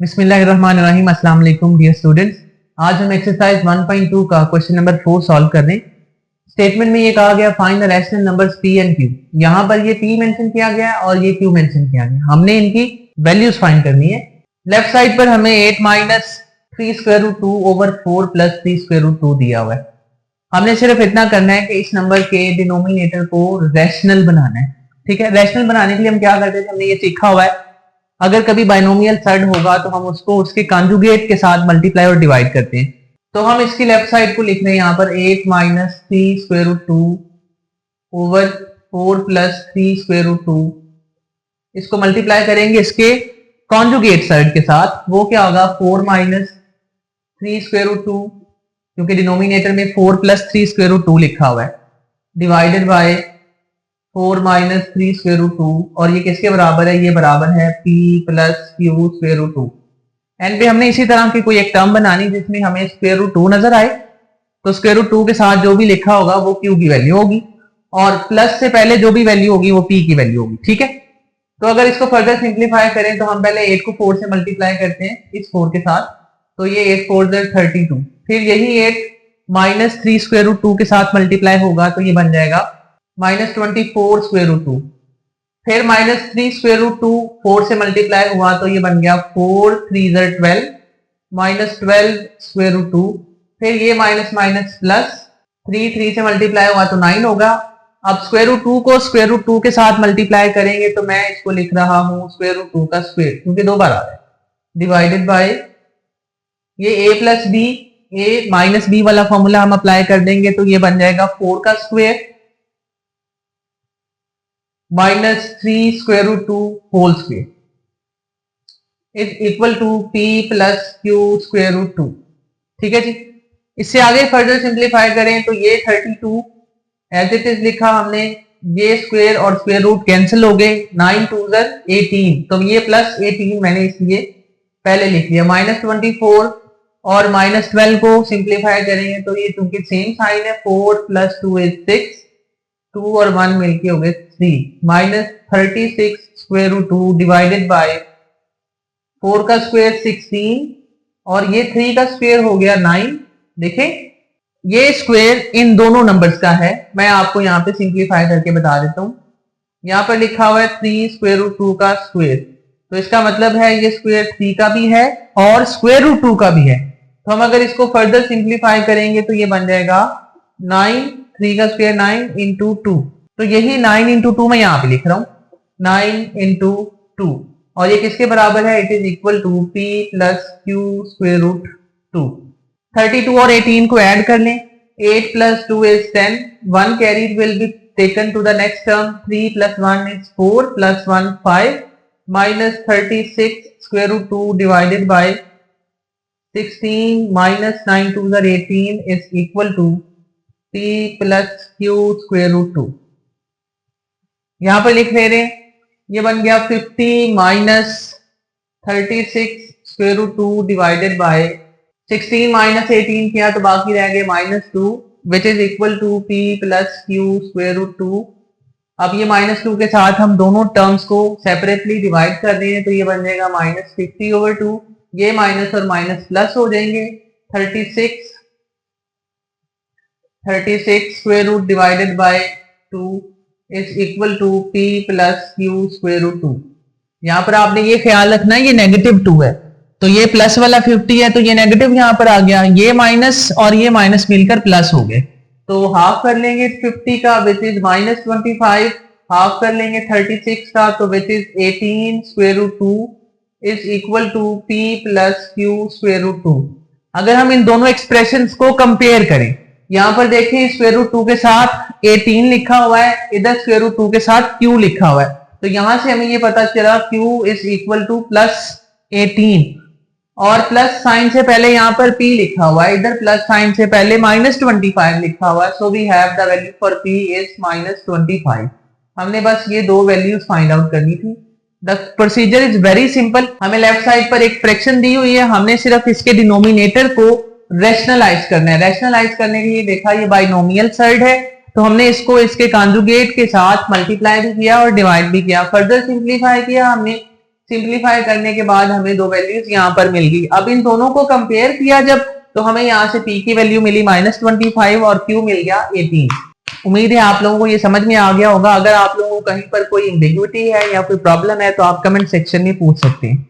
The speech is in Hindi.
बिस्मिल्लाहिर्रहमानिर्रहीम। अस्सलाम वालेकुम डियर स्टूडेंट्स। आज हम एक्सरसाइज 1.2 का क्वेश्चन नंबर 4 सॉल्व कर रहे हैं। स्टेटमेंट में ये कहा गया find the rational numbers p and q। यहाँ पर ये p मेंशन किया गया है और ये q मेंशन किया गया है। हमने इनकी वैल्यूज फाइंड करनी है। लेफ्ट साइड पर हमें 8 minus 3 square root 2 over 4 plus 3 square root 2 दिया हुआ है। हमने सिर्फ इतना करना है कि इस नंबर के डिनोमिनेटर को रैशनल बनाना है। ठीक है, रैशनल बनाने के लिए हम क्या करते थे, हमने ये सीखा हुआ है अगर कभी बाइनोमियल सर्ड होगा तो हम उसको उसके कॉन्जुगेट के साथ मल्टीप्लाई और डिवाइड करते हैं। तो हम इसकी लेफ्ट साइड को लिख रहे हैं यहाँ पर 8 minus 3 square root 2 over 4 plus 3 square root 2। इसको मल्टीप्लाई करेंगे इसके कॉन्जुगेट सर्ड के साथ, वो क्या होगा 4 माइनस 3 स्क्वायर रूट 2, क्योंकि डिनोमिनेटर में 4 प्लस 3 स्क्वायर रूट 2 लिखा हुआ है, divided by 4 minus 3 square root 2। और ये किसके बराबर है, ये बराबर है p plus q square root 2। End पे हमने इसी तरह की कोई एक टर्म बनानी जिसमें हमें स्क्वायर रूट 2 नजर आए, तो स्क्वायर रूट 2 के साथ जो भी लिखा होगा वो q की वैल्यू होगी और प्लस से पहले जो भी वैल्यू होगी वो p की वैल्यू होगी। ठीक है, तो अगर इसको फर्दर सिंप्लीफाई करें तो हम पहले 8 को 4 से मल्टीप्लाई करते हैं इस 4 के साथ, तो ये 8 4 32। फिर यही 8 माइनस 3 स्क्वायर रूट 2 के साथ मल्टीप्लाई होगा तो ये बन जाएगा माइनस 24 स्क्वायर रूट 2। फिर माइनस 3 स्क्वायर रूट 2 4 से मल्टीप्लाई हुआ तो ये बन गया 4 3 12 माइनस 12 स्क्वायर रूट 2। फिर ये माइनस माइनस प्लस 3 3 से मल्टीप्लाई हुआ तो 9 होगा। अब स्क्वायर रूट 2 को स्क्वायर रूट 2 के साथ मल्टीप्लाई करेंगे तो मैं इसको लिख रहा हूं स्क्वायर रूट 2 का स्क्वायर, क्योंकि दो बार आ रहा है, डिवाइडेड बाय ये a plus b, a minus b वाला फॉर्मूला हम अप्लाई कर देंगे तो ये बन जाएगा 4 का square minus 3 square root 2 whole square is equal to p plus q square root 2। ठीक है जी, इससे आगे फर्दर सिंप्लीफाई करें तो ये 32 एज इट इज लिखा हमने, ये स्क्वायर और स्क्वायर रूट कैंसिल हो गए, 9 2 18, तो ये प्लस 18 मैंने इसलिए पहले लिख लिया, माइनस 24 और माइनस 12 को सिंप्लीफाई करेंगे तो ये चूंकि सेम साइन है 4 प्लस 2 इज 6, 2 और 1 मिलके हो गए 3, minus 36 square root 2 divided by 4 का स्क्वायर 16 और ये 3 का स्क्वायर हो गया 9। देखें ये स्क्वायर इन दोनों नंबर्स का है, मैं आपको यहाँ पे सिंप्लीफाई करके बता देता हूँ। यहाँ पर लिखा हुआ है 3 स्क्वायर रूट 2 का स्क्वायर, तो इसका मतलब है ये स्क्वायर 3 का भी है और स्क्वायर रूट 2 का भी है। तो हम अगर इसको फर्दर सिंप्लीफाई करेंगे तो ये बन जाएगा 9, 3 का स्क्वायर 9 इंटू 2, तो यही 9 इंटू 2 मैं यहाँ पे लिख रहा हूँ, 9 इंटू 2, और ये किसके बराबर है, it is equal to p plus q square root 2। 32 और 18 को ऐड कर लें, 8 plus 2 is 10, 1 carried will be taken to the next term, 3 plus 1 is 4 plus 1 5, minus 36 square root 2 divided by 16 minus 9 2 18 is equal to p plus q square root 2। यहां पर लिख ले रहे हैं, ये बन गया 50 minus 36 square root 2 divided by 16 minus 18 किया तो बाकी रह गए minus 2 which is equal to p plus q square root 2। अब ये माइनस 2 के साथ हम दोनों टर्म्स को सेपरेटली डिवाइड कर रहे हैं तो ये बन जाएगा माइनस 50 ओवर 2, ये माइनस और माइनस प्लस हो जाएंगे, 36 square root divided by 2 is equal to p plus q square root 2। यहाँ पर आपने ये ख्याल रखना है ये नेगेटिव 2 है, तो ये प्लस वाला 50 है तो ये नेगेटिव यहाँ पर आ गया, ये माइनस और ये माइनस मिलकर प्लस हो गए, तो हाफ कर लेंगे 50 का विच इज माइनस 25, हाफ कर लेंगे 36 का तो which is 18 square root 2 is equal to p plus q square root 2। अगर हम इन दोनों एक्सप्रेशंस को कंपेयर करें, यहाँ पर देखें स्क्वायर रूट 2 के साथ 18 लिखा हुआ है, इधर स्क्वायर रूट 2 के साथ q लिखा हुआ है, तो यहां से हमें ये पता चला q is equal two plus 18 और प्लस साइन से पहले यहाँ पर p लिखा हुआ है, इधर प्लस साइन से पहले माइनस 25 लिखा हुआ है, so we have the value for p is minus 25। हमने बस ये दो वैल्यूज फाइंड आउट करनी थी। The procedure is very simple, हमें लेफ्ट साइड पर एक फ्रैक्शन दी हुई है, हमने सिर्फ इसके डिनोमिनेटर को रैशनलाइज करना है। रैशनलाइज करने के लिए देखा ये बाइनोमियल सर्ड है तो हमने इसको इसके कॉन्जुगेट के साथ मल्टीप्लाई भी किया और डिवाइड भी किया, फर्दर सिंप्लीफाई किया हमने सिंप्लीफाई करने के बाद हमें दो वैल्यूज यहाँ पर मिल गई। अब इन दोनों को कंपेयर किया जब, तो हमें यहाँ से p की वैल्यू मिली -25 और q मिल गया 18। उम्मीद है आप लोगों को ये समझ में आ गया होगा। अगर आप लोगों को कहीं पर कोई एम्बिग्युइटी है या कोई प्रॉब्लम है तो आप कमेंट सेक्शन में पूछ सकते हैं।